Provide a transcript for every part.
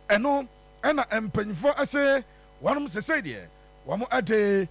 ɛno ɛna mpanyinfoɔ ɛsɛ wɔn sɛsɛ deɛ wɔn ɛde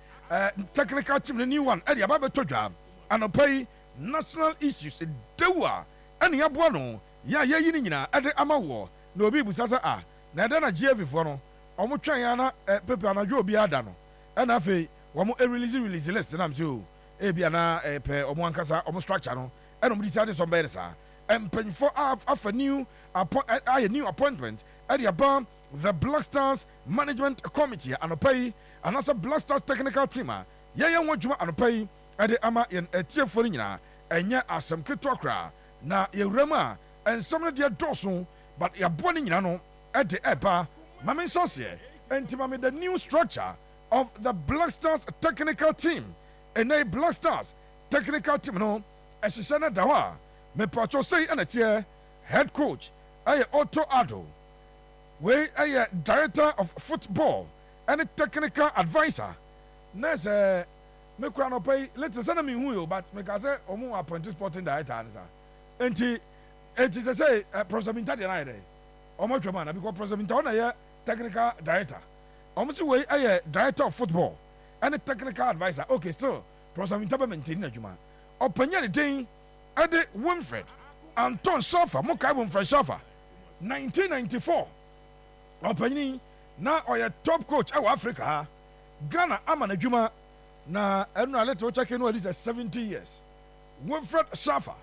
technical team ne new one ɛde aba bɛtɔ dwa anɔpa yi national issues dewu a ɛne yɛboa no yɛ a yɛyi ne nyinaa ɛde ama wɔ na obi busa sɛ a na ɛdɛ na GFA foɔ no wɔn twɛn ya na pepe anadwo obi ada no ɛna afei wɔn release list nam sɛ o ebi ana pɛ wɔn ankasa wɔn structure no ɛna wɔn de saa de sɔn bɛyɛ de saa mpanyinfoɔ afa new appointment ɛde aba the Black Stars management committee anɔpa yi anasa Black Stars technical team a yɛyɛ wɔn adwuma anɔpa yi ɛde ama yɛn atiefoɔ no nyinaa ɛnyɛ asɛm ketewa koraa na yɛwura mu a nsɛm no deɛ dɔɔso but yɛaboa no nyinaa no ɛde ɛba maame nhyɛ aseɛ nti maame the new structure of the Black Stars technical team ɛnɛ Black Stars technical team no ɛhyehyɛ no da hɔ a mepatwɔ sei ɛna kyɛ head coach ɛyɛ Otto Addo wei ɛyɛ director of football ɛne technical adviser na sɛ mekura no pay let's say na me hu yo but me ka say omo appoint sporting director ansa enti say Professor Minta dey na dey omo twema na because Professor Minta na ye technical director omo si we director of football and technical advisor okay still Professor Minta be maintain na dwuma opanya de den ade Winfred Anton Shafa mo kai Winfred Shafa 1994 opanyini na oye top coach e Africa ha Ghana ama na dwuma na ɛno alete wo check no at least 70 years Winfred Shafa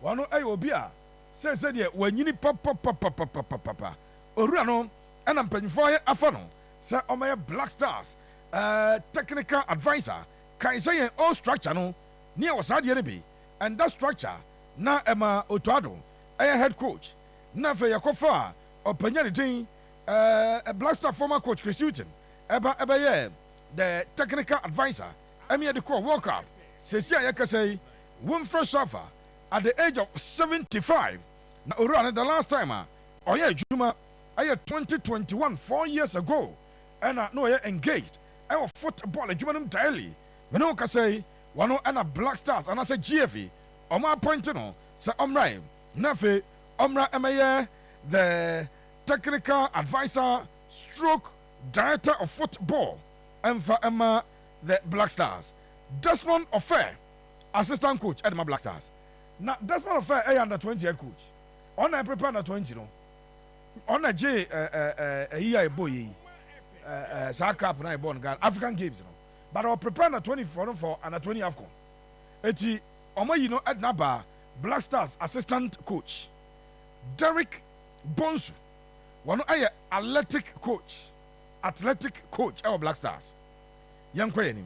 wano ɛyɛ obi a sɛ deɛ wanyini papa owura no ɛna mpanyinfoɔ yɛ afa no sɛ ɔmayɛ Black Stars technical advisor kan sɛ yɛn all structure no ne ɛwɔ saa deɛ no bi and that structure na ɛma Otoado ɛyɛ head coach na afei yɛkɔfa a ɔpanya ne din Black Star former coach Chris Hutton ɛbɛyɛ the technical advisor ɛmi yɛ de kɔ World Cup sɛsi a yɛkasa yi Winfred Shafa at the age of 75 na owura ne the last time a ɔyɛ adwuma ɛyɛ 2021 4 years ago ɛna na ɔyɛ engaged ɛwɔ football adwuma no daily mene wo kasa yi wɔno ɛna Black Stars anasɛ GFA ɔmo appoint no sɛ ɔmmra na afei ɔmmra ɛmɛyɛ the technical advisor stroke director of football ɛmfa ɛma the Black Stars Desmond Ofer assistant coach at the Black Stars na Desmond Ofer under 20 head coach on I prepare under 20 no on a J a boy Cup na born African Games no but I prepare under 24 for under 20 AFCON eti omo you know at naba Black Stars assistant coach Derek Bonsu one athletic coach our Black Stars young him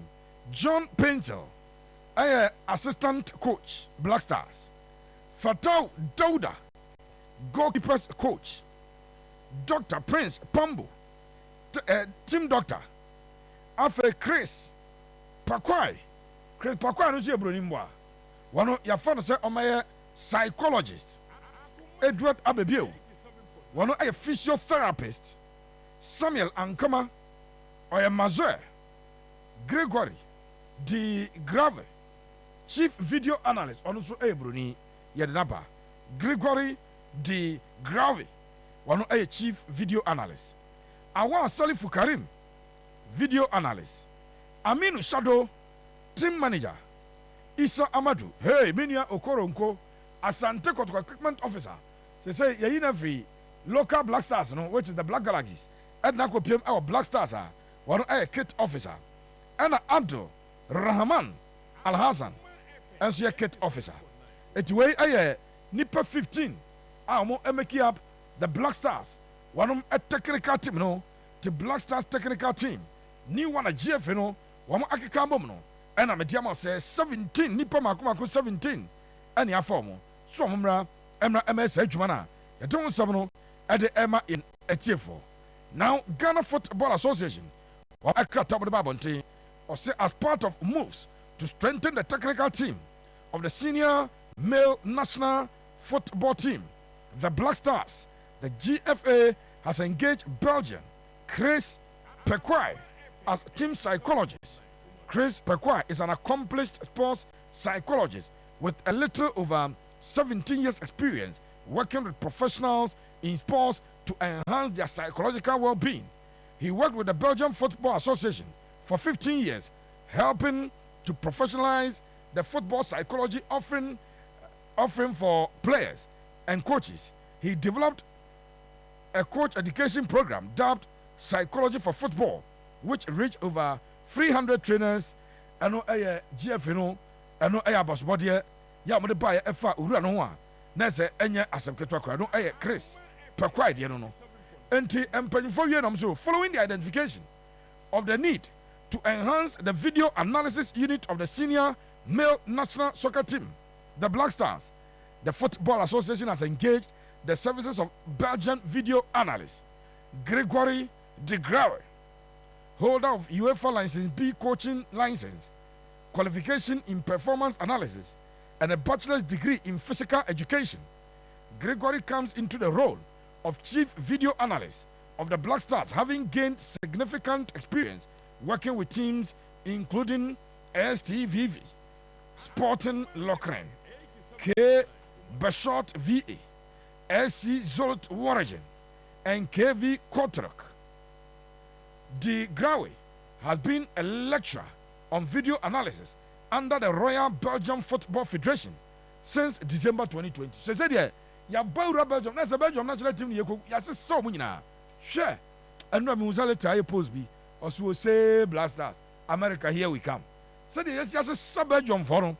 John Paintel assistant coach Black Stars Fatau Dauda goalkeepers coach Dr. Prince Pambo team doctor after Chris Pakwai no see bronimwa one ya fan say psychologist Edward Abebio one a physiotherapist Samuel Ankama or Mazur Gregory de Grave chief video analyst on also Bruni Yednapa Gregory de Grave one a chief video analyst Awa Salifu Karim video analyst Aminu Shado team manager Isa Amadu hey Minia Okoronko Asante Kotoko equipment officer say yayina free local Black Stars no which is the Black Galaxies Edna ko PM our Black Stars one a kit officer and Abdul Rahman Al Hassan and so kit officer it way a nipa 15 mo make up the Black Stars one a technical team no the Black Stars technical team new one a GF no one akeka bom no and I'm a say 17 nipa makoma 17 and ya form so mra MS adwuma na yɛde nsɛm no ɛde ɛma in etiefo now Ghana Football Association or akrata bode babonte or say as part of moves to strengthen the technical team of the senior male national football team the Black Stars the GFA has engaged Belgian Chris Pekwai as team psychologist. Chris Pekwai is an accomplished sports psychologist with a little over 17 years experience working with professionals in sports to enhance their psychological well-being. He worked with the Belgian Football Association for 15 years, helping to professionalize the football psychology offering for players and coaches. He developed a coach education program dubbed Psychology for Football, which reached over 300 trainers. Ano eye GF no, ano eye abasbodie ya mo de ba efa owura no ho a na se enye asebketo akra no eye Chris Pekwai de no. Enti empanyfo wie no so following the identification of the need to enhance the video analysis unit of the senior male national soccer team, the Black Stars, the Football Association has engaged the services of Belgian video analyst Gregory de Grauwe, holder of UEFA License B coaching license, qualification in performance analysis, and a bachelor's degree in physical education. Gregory comes into the role of chief video analyst of the Black Stars, having gained significant experience working with teams including STVV, Sporting Lokeren, K. Bashot VA, SC Zolt Waregem, and KV Kotoko. De Grauwe has been a lecturer on video analysis under the Royal Belgian Football Federation since December 2020. So said yeah, ya Baura Belgium, that's a Belgium national team. Ya says so many now. Sure. And no Muzale Taye Post be also say Blasters. America, here we come. Said yes, yes, a Belgium forum.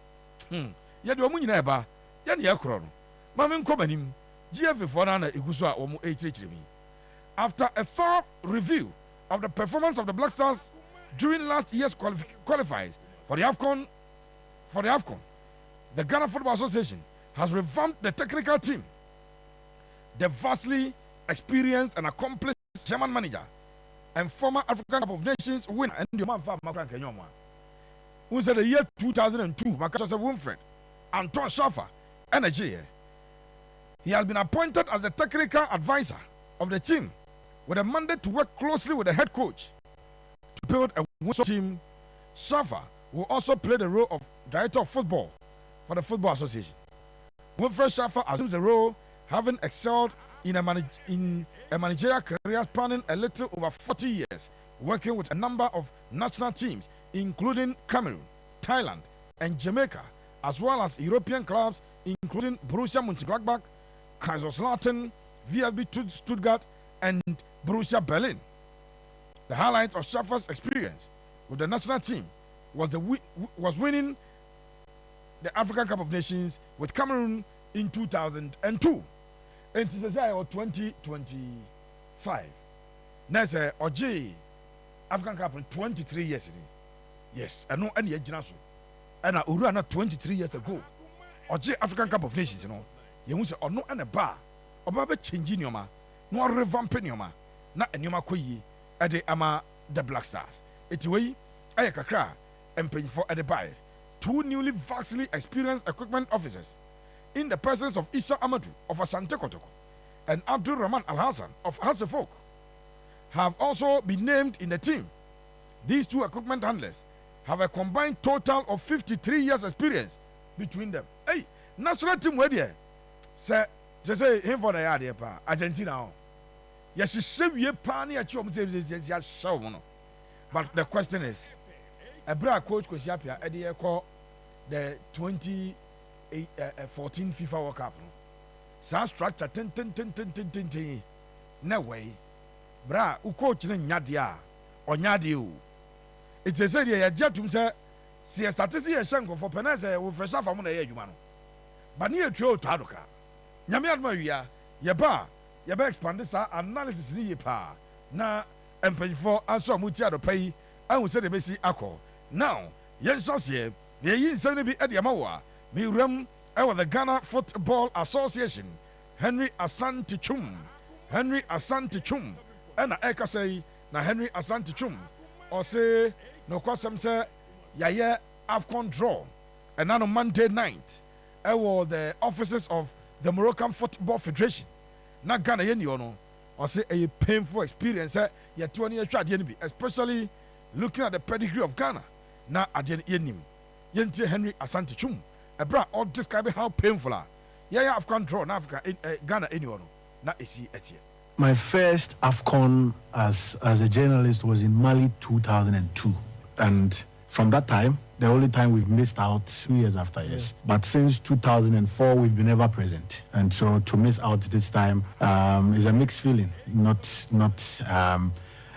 Ya do munina ba. Ya ni akro no. Mamen komanim. GF for na iguso a omo HHM. After a thorough review of the performance of the Black Stars during last year's qualifiers for the AFCON, the Ghana Football Association has revamped the technical team. The vastly experienced and accomplished German manager and former African Cup of Nations winner, and the man who said the year 2002, Makasa Winfred, Anton Schaffer, Energy. He has been appointed as the technical advisor of the team with a mandate to work closely with the head coach to build a winning team. Schaffer will also play the role of director of football for the Football Association. Winfred Schaffer assumes the role, having excelled in a managerial career spanning a little over 40 years, working with a number of national teams, including Cameroon, Thailand, and Jamaica, as well as European clubs, including Borussia Mönchengladbach, Kaiserslautern, VfB Stuttgart, and Borussia Berlin. The highlight of Schaffer's experience with the national team was winning the African Cup of Nations with Cameroon in 2002. And it is 2025. Next, Oji African Cup in 23 years ago. Yes, I know any age now. And I 23 years ago. Oji African Cup of Nations, you know. You must say, or no, and a bar. Or Baba changing your ma. No revamping your ma. Not a new Makoyi at the Ama the Black Stars. It's way, Ayakakra, and paying for at the buy. Two newly vastly experienced equipment officers in the presence of Issa Amadou of Asante Kotoko and Abdul Rahman Al Hassan of Hasefok have also been named in the team. These two equipment handlers have a combined total of 53 years experience between them. Hey, national team where there? Say him for the yard pa Argentina. Yes, you say we pani at you show. But the question is, a bra coach Kosiapia at the 2014 FIFA World Cup. Sound structure 10. No way. Bra, who coach in Yadia or Yadio. It's a say, yeah, Jatum say, see a statistic shango for Penasa with a Safa Mona Yumano. But near Joe Tadoka. Yamian Maria, Yaba expand this analysis in Yapa. Na and pay for answer Mutiado pay. I will say the basic accord. Now, yes, Sassier, the yin certainly be at Yamawa. Me rum, I was the Ghana Football Association. Henry Asante Chum. And I can say, na Henry Asante Chum. Or say, no question say, yeah, AFCON draw. And then on Monday night, I was the officers of the Moroccan Football Federation. Na Ghana yen or say a painful experience, yeah, 20 years, especially looking at the pedigree of Ghana. Na adyen yenim. Yente Henry Asante Chum. A bra all describing how painful are. Yeah, AFCON draw na Africa Ghana anyone. Na esi etie. My first AFCON as a journalist was in Mali 2002. And from that time, the only time we've missed out 2 years after, yes. But since 2004, we've been ever present. And so to miss out this time is a mixed feeling, not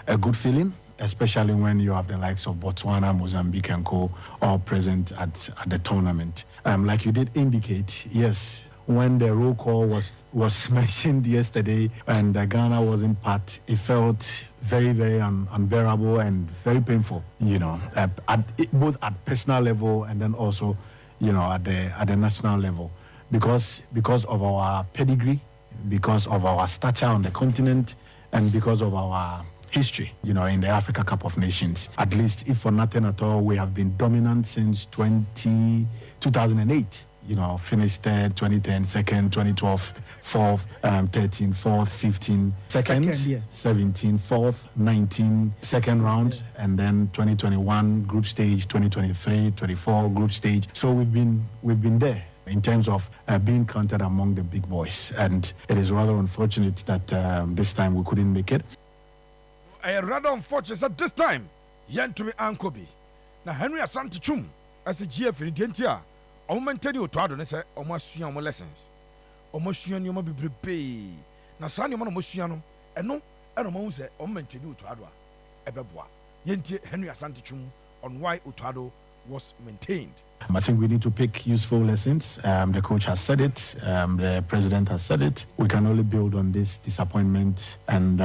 a good feeling, especially when you have the likes of Botswana, Mozambique, and co. all present at the tournament. Like you did indicate, yes, when the roll call was mentioned yesterday and Ghana wasn't part, it felt very, very unbearable and very painful, both at personal level and then also, at the national level, because of our pedigree, because of our stature on the continent, and because of our history, in the Africa Cup of Nations. At least, if for nothing at all, we have been dominant since 2008. Finished third, 2010, second, 2012, fourth, 13, fourth, 15, second, 17, fourth, 19, second round, and then 2021 group stage, 2023, 24 group stage. So we've been there in terms of being counted among the big boys, and it is rather unfortunate that this time we couldn't make it. Rather unfortunate at this time, Yantumi Ankobi. Now Henry Asante Chum as a GF in Dentia. O maintain you to say almost lessons. Almost you be prepared. Now, Sandy Monomusiano, and no, I don't know, say, o maintain you to Adwa. Ebeboa. Yenti Henry Asante Chum on why Utado was maintained. I think we need to pick useful lessons. The coach has said it. The president has said it. We can only build on this disappointment and,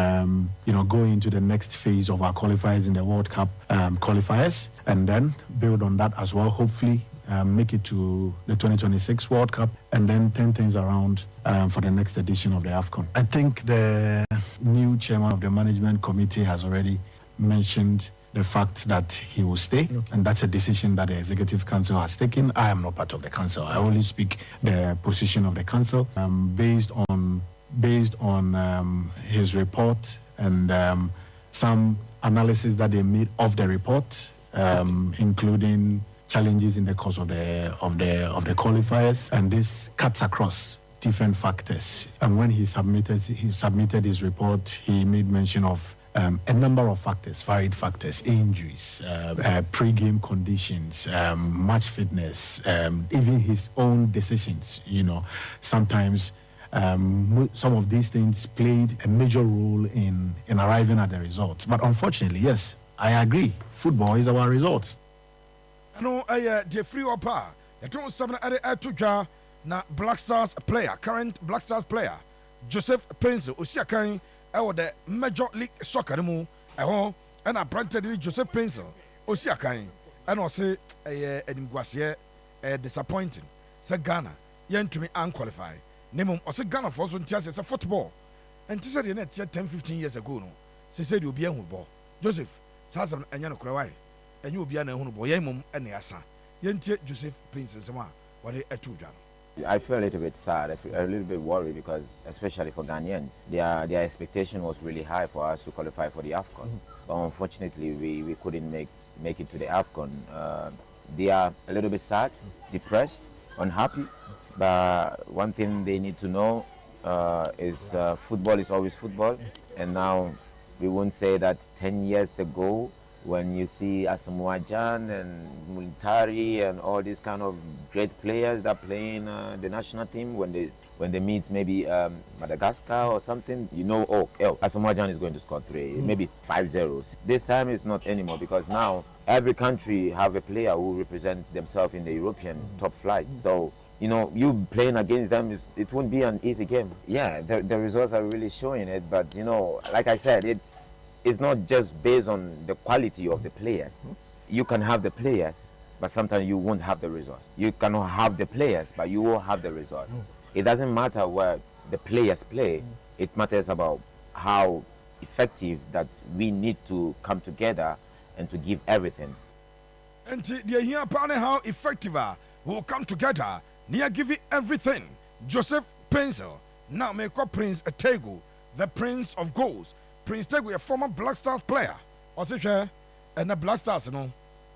go into the next phase of our qualifiers in the World Cup qualifiers, and then build on that as well. Hopefully, make it to the 2026 World Cup, and then turn things around for the next edition of the AFCON. I think the new chairman of the management committee has already mentioned the fact that he will stay, and that's a decision that the executive council has taken. I am not part of the council. I only speak the position of the council based on his report and some analysis that they made of the report, including challenges in the course of the qualifiers, and this cuts across different factors. And when he submitted his report, he made mention of a number of factors, varied factors, injuries, pre-game conditions, match fitness, even his own decisions. Sometimes some of these things played a major role in arriving at the results. But unfortunately, yes, I agree. Football is our results. No, the free upper. The 27 at na Black Stars player, current Black Stars player, Joseph Prince, Osiakan, the Major League Soccer, and I planted Joseph Prince, Osiakan, and I say, disappointing. Said Ghana, yen to me unqualified. Name or say Ghana for some chances of football. And she said, 10-15 years ago, no, she said, you'll be a ball. Joseph, Sazam and Yanokrawai. And you'll be an Honobo and Yasa. Yente Joseph Prince and Sama, what a two job. I feel a little bit sad, I feel a little bit worried because, especially for Ghanaians, their expectation was really high for us to qualify for the AFCON. But unfortunately, we couldn't make it to the AFCON. They are a little bit sad, depressed, unhappy. But one thing they need to know is football is always football. And now we won't say that 10 years ago, when you see Asamoah Gyan and Mulitari and all these kind of great players that play in the national team, when they meet maybe Madagascar or something, Asamoah Gyan is going to score 3, maybe 5-0. This time it's not anymore because now every country have a player who represents themselves in the European top flight. So, you playing against them, it won't be an easy game. Yeah, the results are really showing it, but, like I said, it's not just based on the quality of the players. You can have the players, but sometimes you won't have the results. You cannot have the players, but you will have the results. It doesn't matter where the players play. It matters about how effective that we need to come together and to give everything. And they hear about how effective we will come together. Near giving everything. Joseph Pencil, now make up Prince Etego, the Prince of Goals. Prince Tego, a former Black Stars player. Or say, and the Black Stars,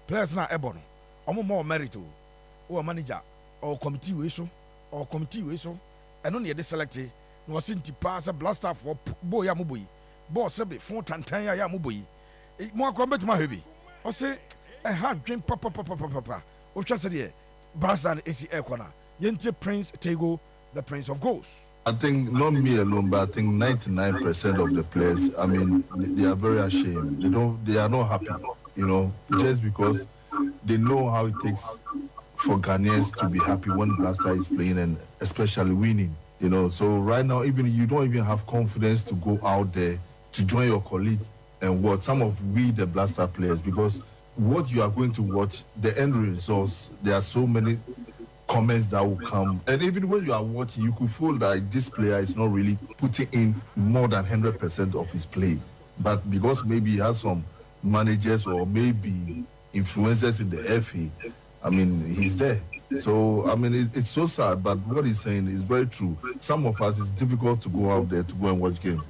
players now ebono. More merit or manager or committee issue or committee issue. And only they select was in Tipasa blaster for boy amubi, boss a bit for Tantaya Yamubi. More combat my baby. Or say, I had drink papa, which I said, yeah, Basan is the Equana, Yente Prince Tego, the Prince of Ghosts. I think not me alone, but I think 99% of the players, I mean, they are very ashamed. They are not happy, just because they know how it takes for Ghanaians to be happy when Blaster is playing and especially winning, So right now, even you don't even have confidence to go out there to join your colleague and watch some of the Blaster players, because what you are going to watch, the end results, there are so many comments that will come, and even when you are watching, you could feel that this player is not really putting in more than 100% of his play, but because maybe he has some managers or maybe influencers in the FA, I mean, he's there. So I mean, it's so sad, but what he's saying is very true. Some of us, it's difficult to go out there to go and watch game.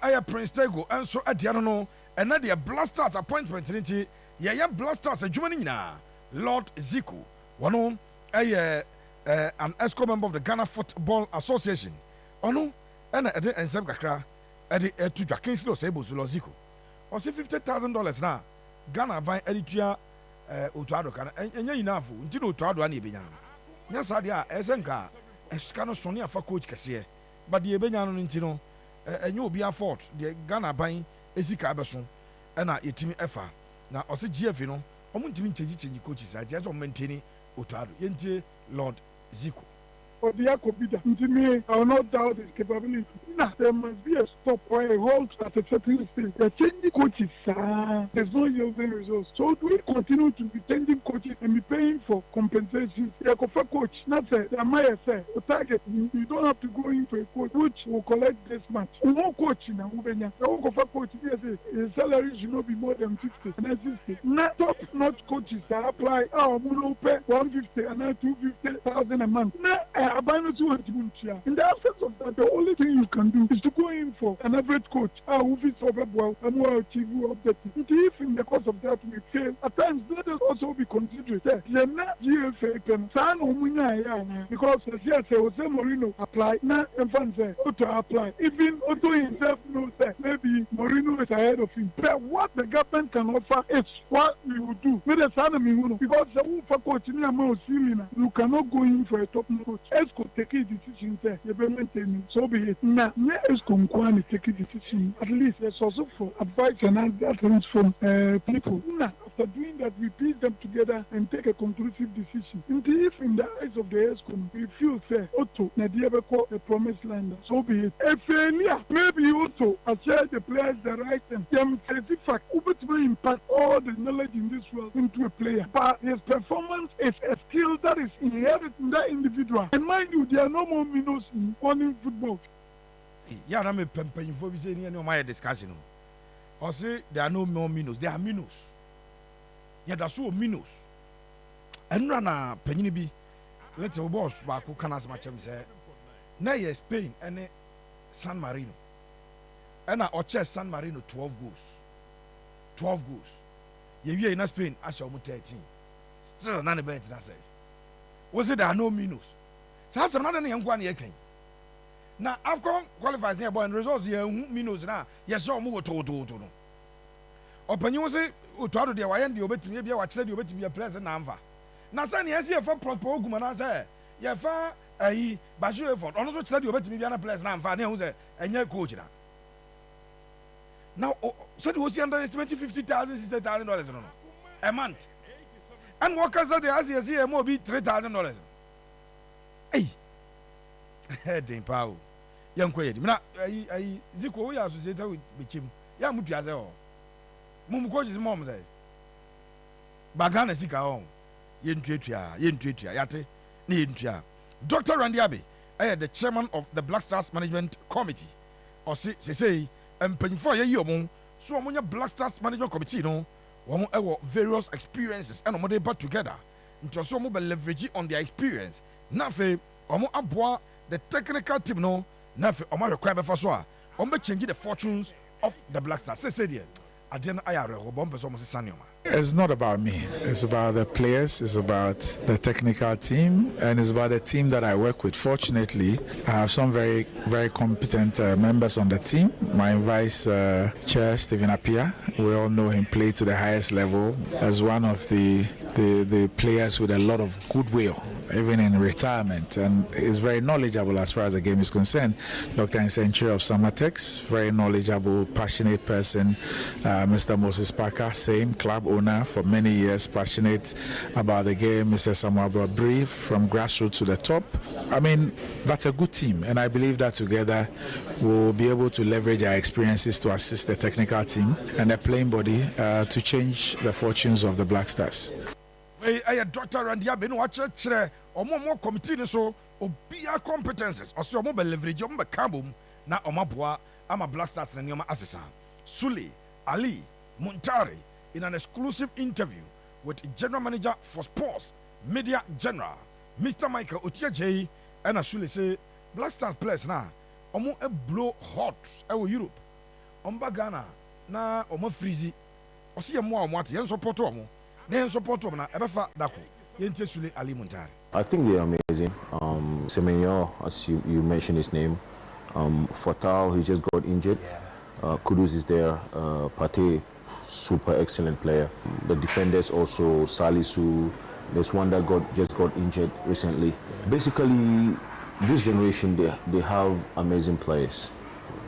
I am Prince Tego, and so at the know, and now the Blasters appointment, yeah, Blasters are joining now. Lord Ziku. One an ESCO member of the Ghana Football Association. Ono and Sam Kakra at the to Kingsley Sable Zuloziko. Or say $50,000 now. Ghana by Eritrea Utado Kana and enough until Utado and Ebian. Yes, I dear Ezenka, Escano Sonia for Coach Cassia. But the Ebian Intino, and you'll be a fort, the Ghana buying Ezika Aberson, and I team Efa. Now, also GF, I'm going to change coaches. I just want maintaining Utado. Yente Lord Zico. For the Akobida, to me, I will not doubt his capability. Now, there must be a stop or a halt at a certain stage. The changing coaches, there's no yielding results. So do we continue to be changing coaches and be paying for compensation? The coach, not say, the Maya say, the target, you don't have to go into a coach which will collect this much. No coach in Ubenya. The coach, his salary should not be more than 50 and 60. Not top-notch coaches that apply, pay 150 and 250,000 a month. In the absence of that, the only thing you can do is to go in for an average coach who fits over well and will achieve your objective. If in the course of that we fail, at times let us also be considerate. You're not GFA can sign because as you say, Jose Mourinho apply, not Otto apply. Even Otto himself knows that maybe Mourinho is ahead of him. But what the government can offer is what we will do. Because the Ufa coach you cannot go in for a top coach. ESCO take a decision there. You be maintaining. So be it. Now, ESCO can take a decision. At least there's also for advice and guidance from people. Now, after doing that, we piece them together and take a conclusive decision. If in the eyes of the ESCO, we feel fair, Otto, Nadiabeko, the promised land. So be it. A failure, maybe also, I share the players the right and them fact, will impact all the knowledge in this world into a player. But his performance is a skill that is inherent in that individual. And mind you, there are no more minnows in running football. Yeah, I'm a penny for saying my discussion. Or say there are no more minnows. There are minnows. Yeah, that's all minnows. And run a penny be. Let's a boss who can as much as say. Now, Spain and San Marino. And I chess San Marino 12 goals. 12 goals. You in Spain, I shall 13. Still, none of it, I say. Was it there are no minnows? So that's another young one here. Now, AFCON qualifies here, and results here, minnows now. Yes, so move to. Open you say, to out of the Wayan, the obey to me, I said you obey to be a pleasant number. Now, son, yes, you have a proper Ogum, and I say, you have a Bashir effort. Also, said you obey to me a pleasant number, and your coach now. Now, so it was underestimated $50,000, $60,000 a month. And workers are the ASIA more be $3,000. Hey, heading power. Young Quaid. I Zico, we are associated with him. Young Mutiazo. Mum coach his mom say. Bagana Sika home. Yentria, Yate, Nintria. Dr. Randy Abbey, the chairman of the Black Stars Management Committee. Or say, and paying for your so among your Black Stars Management Committee, no. Various experiences and they put together into so mobile leverage on their experience. Nafe, aboa the technical team no. Nafe, require for so. Changing the fortunes of the Black Stars. Say adeɛ no ayɛ awerɛhoɔ bɔ mpɛ sɛ ɔmo sesa nneɛma. It's not about me. It's about the players. It's about the technical team, and it's about the team that I work with. Fortunately, I have some very, very competent members on the team. My vice chair, Stephen Appiah, we all know him play to the highest level as one of the players with a lot of goodwill, even in retirement, and is very knowledgeable as far as the game is concerned. Dr. Insenture of Samatex, very knowledgeable, passionate person. Mr. Moses Parker, same club owner for many years, passionate about the game. Mr. Samuel Brief from grassroots to the top. I mean, that's a good team, and I believe that together we'll be able to leverage our experiences to assist the technical team and the playing body to change the fortunes of the Black Stars. Dr. Randy Abe no akyerɛkyerɛ ɔmo committee ne so obia competences ɔsɛ ɔmo bɛ leverage ɔmo bɛ ka bom na ɔmo aboa ama Black Stars na nneɛma asesa. Sule Ali Muntari in an exclusive interview with General Manager for Sports Media General Mr. Michael Otiaje and Sule say Black Stars players na ɔmo blow hot ɛwɔ Europe ɔmo ba Ghana na ɔmo freezy ɔsɛ yɛ mo a ɔmo ate yɛn support ɔmo. I think they're amazing. Semenyo, as you mentioned his name, Fatal, he just got injured. Kudus is there. Pate, super excellent player. The defenders also, Salisu. There's one that just got injured recently. Basically, this generation they have amazing players.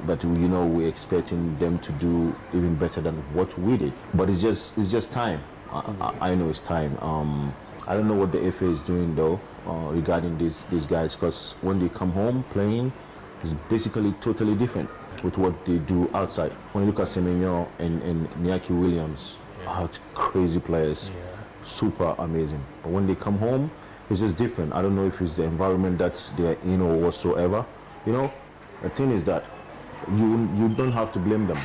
But we're expecting them to do even better than what we did. But it's just time. I know it's time. I don't know what the FA is doing though regarding these guys, because when they come home playing, it's basically totally different with what they do outside. When you look at Semenyo and Niaki Williams, crazy players, super amazing. But when they come home, it's just different. I don't know if it's the environment that they're in or whatsoever. The thing is that you don't have to blame them.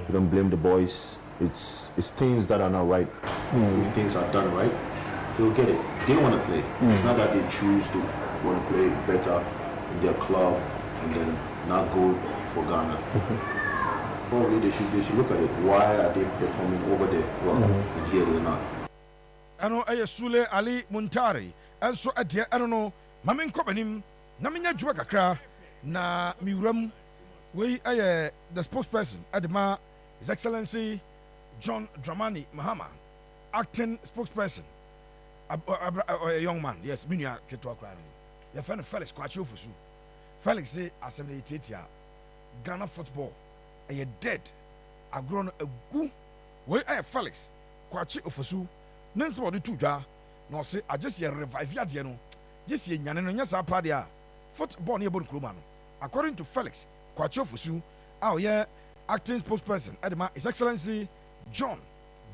You don't blame the boys. It's things that are not right. If things are done right, they'll get it. They want to play. It's not that they choose to want to play better in their club and then not go for Ghana. Probably they should look at it. Why are they performing over there? Well, and here they're not. I know Sule Ali Muntari. And so at the I don't know. Mamin Kobanim, Naminya Juakakra, na Miram, we the spokesperson at the His Excellency John Dramani Mahama, acting spokesperson, a young man, yes, Minya Ketua Krani. Your friend Felix Kwachu Fusu. Felix say, Assembly Tetia, Ghana football, a dead, a grown a goo, where I Felix Kwachi Fusu, Nance for the two jar, no say, I just hear revive Yadiano, just ye Yanan Yasa Padia, football near Bonkrumano. According to Felix Kwachu Fusu, acting spokesperson, His Excellency John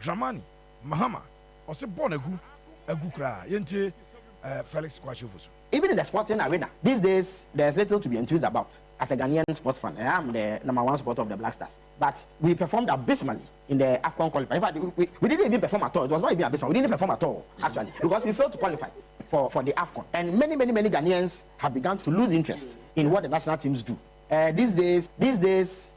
Dramani Mahama, or say Bonegu, a Gukra, Yente, Felix Kwachofusu. Even in the sporting arena, these days, there's little to be enthused about. As a Ghanaian sports fan, I am the #1 supporter of the Black Stars. But we performed abysmally in the AFCON qualifier. In fact, we didn't even perform at all. It was not even abysmal. We didn't perform at all, actually, because we failed to qualify for the AFCON. And many Ghanaians have begun to lose interest in what the national teams do. These days,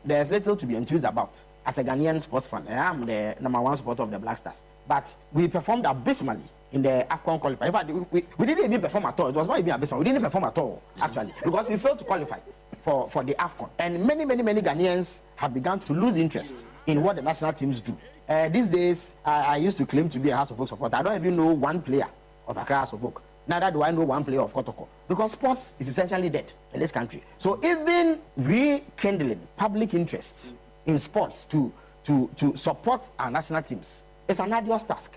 there's little to be enthused about. As a Ghanaian sports fan, I am the #1 supporter of the Black Stars. But we performed abysmally in the AFCON qualifier. In fact, we didn't even perform at all. It was not even abysmal. We didn't perform at all, actually, because we failed to qualify for the AFCON. And many Ghanaians have begun to lose interest in what the national teams do. These days, I used to claim to be a House of Oak supporter. I don't even know one player of Accra House of Oak. Neither do I know one player of Kotoko, because sports is essentially dead in this country. So even rekindling public interest in sports to support our national teams is an arduous task.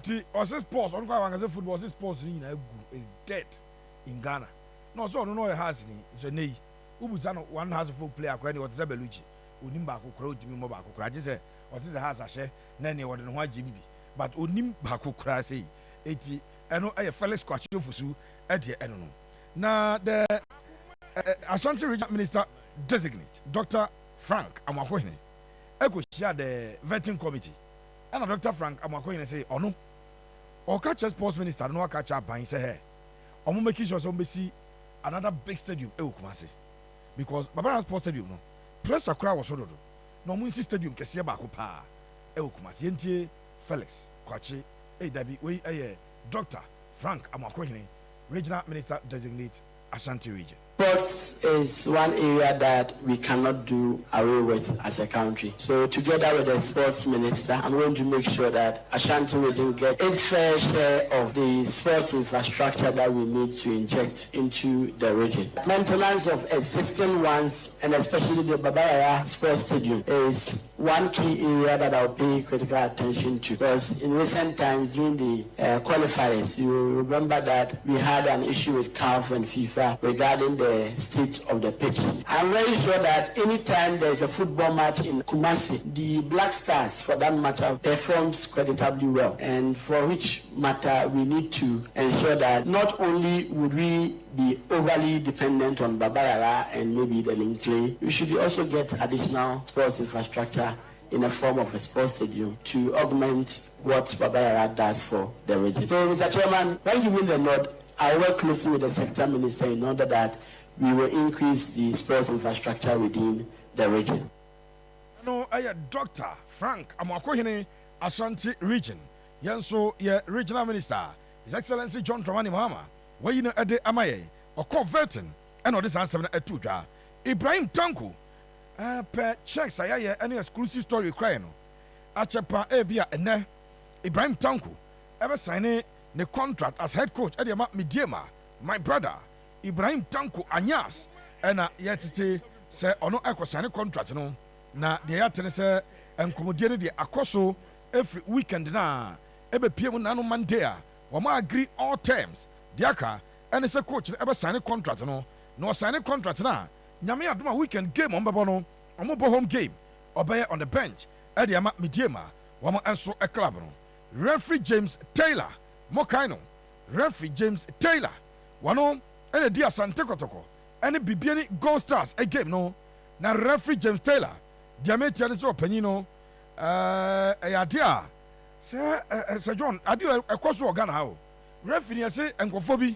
Sports, football, sports is dead in Ghana. No, so no has any. One has a full player, what is Beluchi, Unimba Kukro, Jimmy Mobako, Krajise, what is a Hazashe, Nani, what and why Jimmy, but Unim Baku Krasi, 80. I know a Felix Kwachu Fusu at the end. Now, the Asante Regional Minister designate Dr. Frank Amakwene, I could share the vetting committee. And Dr. Frank Amakwene say, oh no, or catch a sports minister, no catch up by say, or making sure somebody see another big stadium, because Babara Sports Stadium, no pressure crowd was ordered. na ɔmo nsi stadium kɛseɛ baako paa ɛwɔ Kumasi yɛntie Felix Kwachi dabi wei ɛyɛ Dr. Frank Amakohene, Regional Minister Designate, Asante Region. Sports is one area that we cannot do away with as a country. So together with the sports minister, I'm going to make sure that Ashanti region get its fair share of the sports infrastructure that we need to inject into the region. Maintenance of existing ones, and especially the Babayara Sports Stadium, is one key area that I'll pay critical attention to. Because in recent times, during the qualifiers, you remember that we had an issue with CAF and FIFA regarding the state of the pitch. I'm very sure that anytime there's a football match in Kumasi, the Black Stars, for that matter, performs creditably well. And for which matter, we need to ensure that not only would we be overly dependent on Babayara and maybe the Linkley, we should also get additional sports infrastructure in the form of a sports stadium to augment what Babayara does for the region. So, Mr. Chairman, when you win the nod, I work closely with the sector minister in order that we will increase the sports infrastructure within the region. No, I am Dr. Frank Amakohene, Asante Region. Yanso, ye Regional Minister, His Excellency John Dramani Mahama, where you know Ade Amaye, or converting, and all this answer at Tuja. Ibrahim Tanku, per checks, I hear any exclusive story crying. Achapa Ebia and Ne, Ibrahim Tanku, ever signing the contract as head coach at the Midiema, my brother. Ibrahim Tanku Anyas and yet say or no echo sign contract no na the yatin say and commodity the akoso every weekend na ebe PM na no mandea wama agree all terms diaka and say coach ever sign a contract no sign a contract na nyame adoma weekend game on bebo no omo home game obey on the bench e de ama Midiema wama enso a club no referee James Taylor Mokaino referee James Taylor wano and a dear Asante Kotoko, and a Bibiani Gold Stars a game no. Now referee James Taylor, Diameter is open, a idea. Sir John, I do a course of Ghana how. Referee say and Kofobi,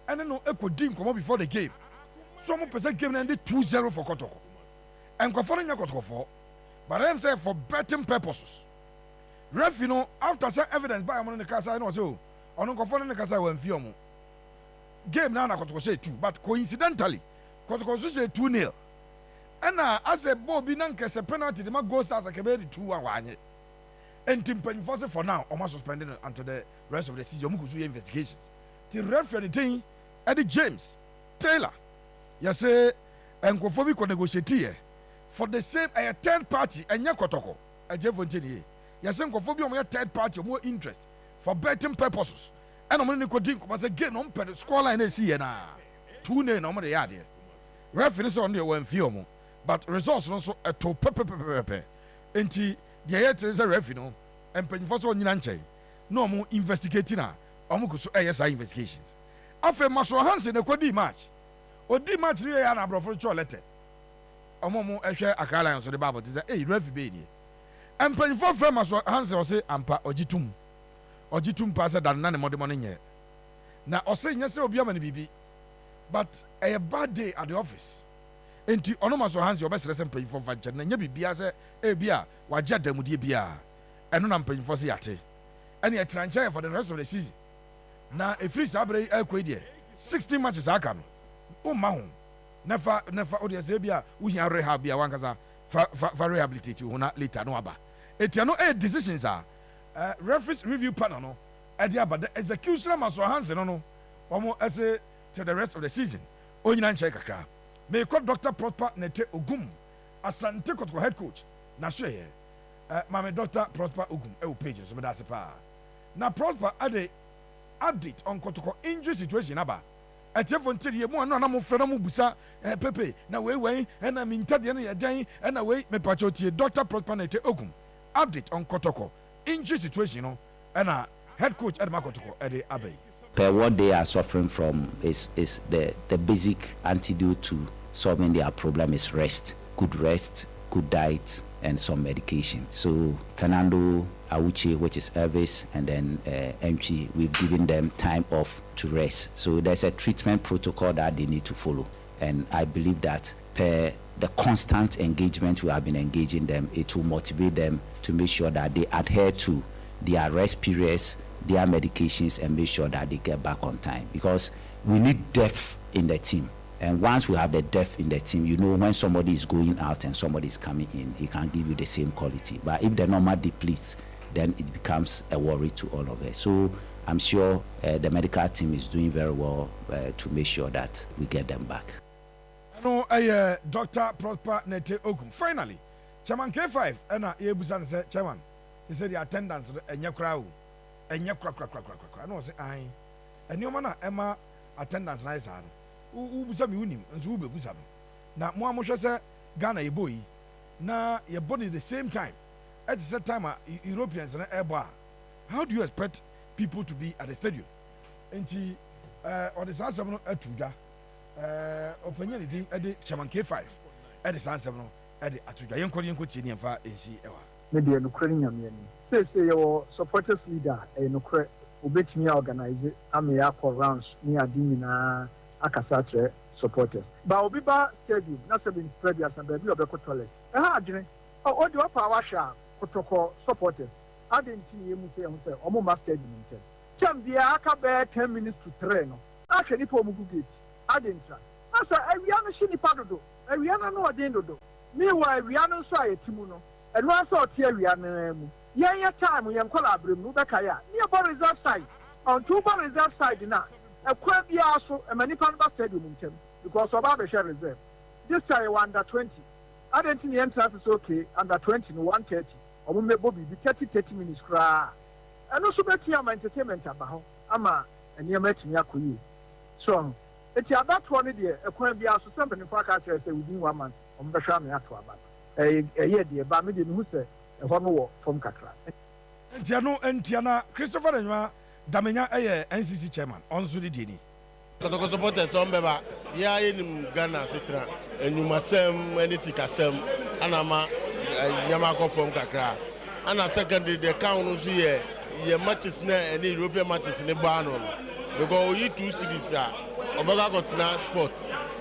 and then no echo dim come before the game. Some percent game ended 2-0 for Kotoko. And Kofonia Kotoko for, but I'm saying for betting purposes. Referee no after say evidence by among the Casa, I know so. On Kofonia Casa when Fiomo. Game now Kotoko say 2, but coincidentally, Kotoko say 2-0. And as a Bobby Nanka a penalty, the man goes as a Kaberi 2-1. And Tim Penfosse for now, almost suspended until the rest of the season. Mukusu investigations. The referee thing, Eddie James Taylor, yes, and Kofobi could negotiate here for the same a third party and Yakotoko, a Jeffon. Yes, and Kofobi on your third party more interest for betting purposes. And I'm going to think was again on the scoreline is here now. 2-0 on the yard. Reference on the one film, but results also a to pepe. And the yet is a referee, and Penfoss on Yanche. No more investigating her. Omukusu ASI investigations. After Maswa Hansen, a Kodi match. Or D match, really, and a brother for letter. Omomo, a share a carlions of the Bible is a referee. And Penfoss Maswa Hansen will say, Ampa Ojitum. Ojitum passer than none more money yet. Now, or saying yes, will be a baby, but a bad day at the office. Into Onomas or hands your best lesson pay for function, and you be as a beer, what jet them would be and non I'm paying for Siate. And you're trying for the rest of the season. Now, a free sabre, 60 matches I can. Oh, Mahon. Never, Odia Zabia, we are rehab, one casa for rehabilitate you, not later, no abba. It's no 8 decisions are. Reference review panel no edia but the executioner must hands no omo ese till the rest of the season onyina nche kakra may call Dr. Prosper Nete Ogum Asante Kotoko head coach na so here mama Dr. Prosper Ogum e pages so me da se pa na Prosper ade update on Kotoko injury situation aba etiefo ntiri mu na mo fere mo busa pepe na we na mintade na yedan na we me pachotie Dr. Prosper Nete Ogum update on Kotoko injury situation, and head coach at Makotoko Eddie Abbey. What they are suffering from is the basic antidote to solving their problem is rest, good diet, and some medication. So Fernando Awuchi, which is Elvis, and then Mchi, we've given them time off to rest. So there's a treatment protocol that they need to follow, and I believe that per the constant engagement we have been engaging them, it will motivate them to make sure that they adhere to their rest periods, their medications, and make sure that they get back on time. Because we need depth in the team. And once we have the depth in the team, you know when somebody is going out and somebody is coming in, he can't give you the same quality. But if the number depletes, then it becomes a worry to all of us. So I'm sure the medical team is doing very well to make sure that we get them back. Dr. Prosper Nete Ogum. Finally, Chairman K5, and Yebusan said, Chairman, he said the attendance and your crowd, and your crack. I know, say, and your man, Emma, attendance nice. Who was a munim, and Zuba was having. Now, Moamusha said, Ghana, a boy, now your body the same time. At the same time, Europeans and air bar. How do you expect people to be at the stadium? And or the San Seven at Tuga, opinion, at the Chairman K5, at the San Seven, at the Atuga, young Korean Coaching and Far AC. Maybe a Ukrainian. Say your supporters leader, a Ukraine, who bet me organize it, Amiako rounds near Dimina. Akasatre supporters. But Obiba Stadium, not been spread as a baby of the toilet. What do you power share Kotoko supporters? I didn't see him say, Omoma Stadium. Can be a 10 minutes to train. Actually, for Mugugit, I didn't try. I said, Ariana Shinipadodo, Ariana no Adendo. Meanwhile, Rihanna saw a Timuno, and one saw Rihanna. Yeah, time we am collaborating, Mubakaya, near reserve side, on 2 reserve side now. A quite be also a many Panama Stadium in Tim because of our share reserve. This time under 20. I don't think the entrance is okay under 20 no 130. Or we may be 30 minutes cry. And also make your entertainment about Ama and you met me akuyi. So it's about 20 years. A quite be also something in fact within 1 month on the Shami about a year dear, but maybe who say a one from Kakra. And Tiana Christopher and Damenya NCC chairman on Sudidini. Kotoko supporters on Beba, ya in Ghana, Citra, and you must send any Sikasem, Anama, Yamako from Kakra. And a secondary, the count here, your matches near any European matches in the Barno. Because you 2 cities are Obaga got sport,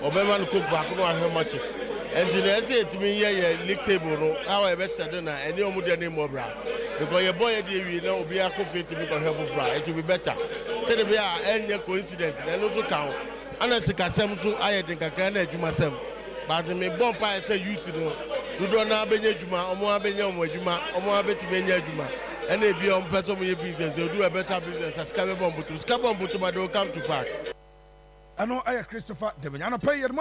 Obeman cook back on her matches. And they say to me, yeah, league table, however, said, and you would any more bra. Because your boy, you know, be a coffee to make a helpful fry, it will be better. Say the beer any coincidence, and also count. And I say, I think I can do myself. But the me bomb pie say you to know. You don't know Benjuma, or more Benjamin Juma, or more Betty Benjuma. And they be on personal business, they'll do a better business as Scabombo to Scabombo to my door come to park. I know I Christopher, the Banana Pay